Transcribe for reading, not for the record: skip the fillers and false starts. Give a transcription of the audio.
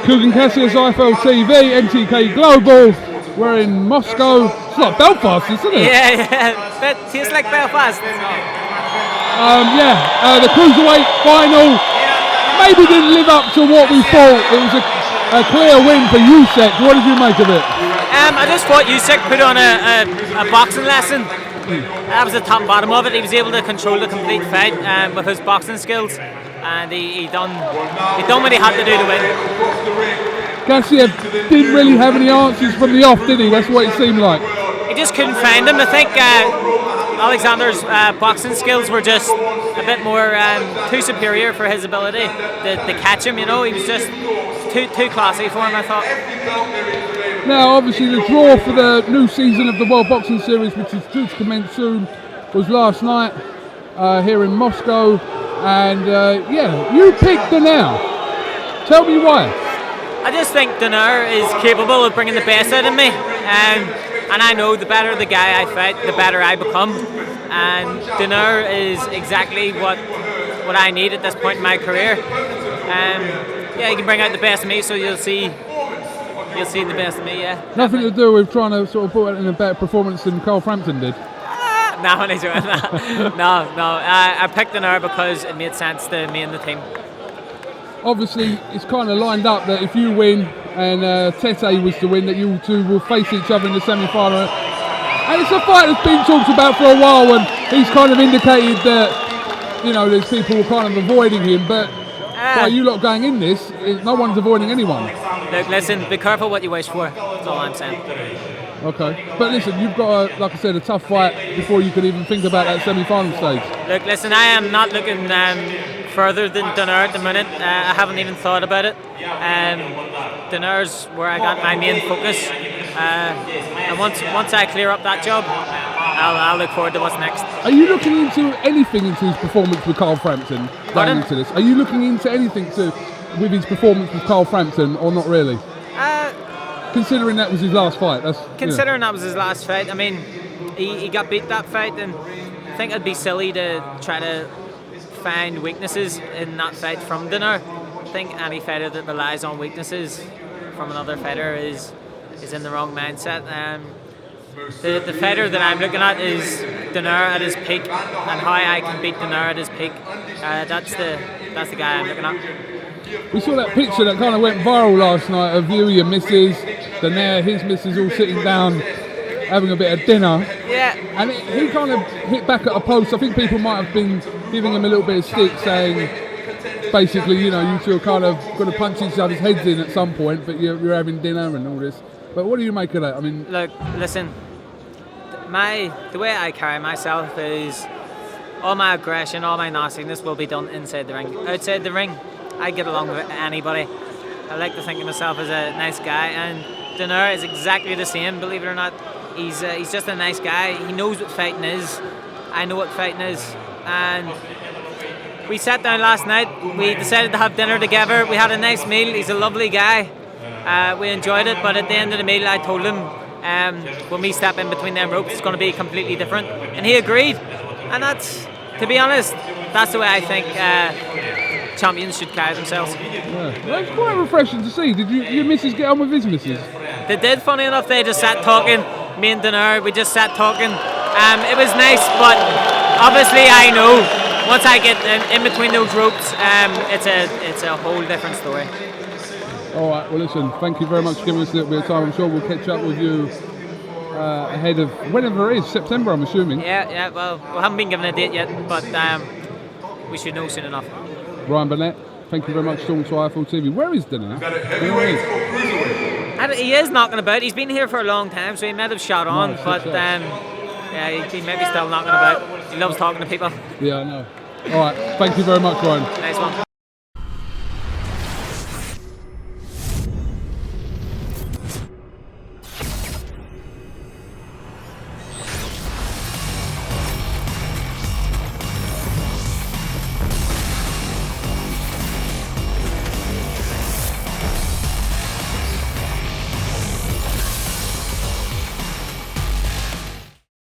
KUGAN Cassius IFL TV, MTK Global. We're in Moscow. It's like Belfast, isn't it? Yeah. That tastes like Belfast. The cruiserweight final maybe didn't live up to what we thought. It was a clear win for Usyk. What did you make of it? I just thought Usyk put on a boxing lesson. That was the top and bottom of it. He was able to control the complete fight with his boxing skills, and he done what he had to do to win. Gassiev didn't really have any answers from the off, did he? That's what it seemed like. He just couldn't find them. I think Alexander's boxing skills were just a bit more too superior for his ability to catch him. You know, he was just too classy for him, I thought. Now, obviously, the draw for the new season of the World Boxing Series, which is due to commence soon, was last night here in Moscow. And you picked Burnett. Tell me why. I just think Burnett is capable of bringing the best out of me. And I know the better the guy I fight, the better I become. And Burnett is exactly what I need at this point in my career. He can bring out the best of me, so you'll see the best of me, yeah. Nothing to do with trying to sort of put in a better performance than Carl Frampton did? No, he's doing that. No. I picked Burnett because it made sense to me and the team. Obviously, it's kind of lined up that if you win and Tete was to win, that you two will face each other in the semi-final. And it's a fight that's been talked about for a while, and he's kind of indicated that, there's people kind of avoiding him, but by you lot going in this, no one's avoiding anyone. Look, listen, be careful what you wish for. That's all I'm saying. Okay, but listen, you've got, like I said, a tough fight before you could even think about that semi-final stage. Look, listen, I am not looking further than Burnett at the minute. I haven't even thought about it. Burnett's where I got my main focus. And once I clear up that job, I'll look forward to what's next. Are you looking into anything into his performance with Carl Frampton going into this? Are you looking into anything with his performance with Carl Frampton, or not really? Considering that was his last fight. That was his last fight. I mean, he got beat that fight, and I think it'd be silly to try to find weaknesses in that fight from Burnett. I think any fighter that relies on weaknesses from another fighter is in the wrong mindset. The fighter that I'm looking at is Burnett at his peak, and how I can beat Burnett at his peak. That's the guy I'm looking at. We saw that picture that kind of went viral last night of you, your missus, Burnett, his missus all sitting down having a bit of dinner. Yeah. And he kind of hit back at a post. I think people might have been giving him a little bit of stick, saying basically, you two are kind of going to punch each other's heads in at some point, but you're having dinner and all this. But what do you make of that? I mean, look, listen. The way I carry myself is all my aggression, all my nastiness will be done inside the ring. Outside the ring, I get along with anybody. I like to think of myself as a nice guy, and Burnett is exactly the same. Believe it or not, he's just a nice guy. He knows what fighting is. I know what fighting is, and we sat down last night. We decided to have dinner together. We had a nice meal. He's a lovely guy. We enjoyed it, but at the end of the meal, I told him when we step in between them ropes, it's going to be completely different, and he agreed. And that's, to be honest, that's the way I think champions should carry themselves. Yeah. Well, it's quite refreshing to see. Did your missus get on with his missus? They did, funny enough. They just sat talking. Me and Burnett, we just sat talking. It was nice, but obviously I know once I get in between those ropes, it's a whole different story. All right, well listen, thank you very much for giving us a little bit of time. I'm sure we'll catch up with you ahead of whenever it is, September I'm assuming. Yeah, well, we haven't been given a date yet, but we should know soon enough. Ryan Burnett, thank you very much, talking to IFL TV. Where is Burnett? He is knocking about. He's been here for a long time, so he might have shot on, but he may be still knocking about. He loves talking to people. Yeah, I know. All right, thank you very much, Ryan. Nice one.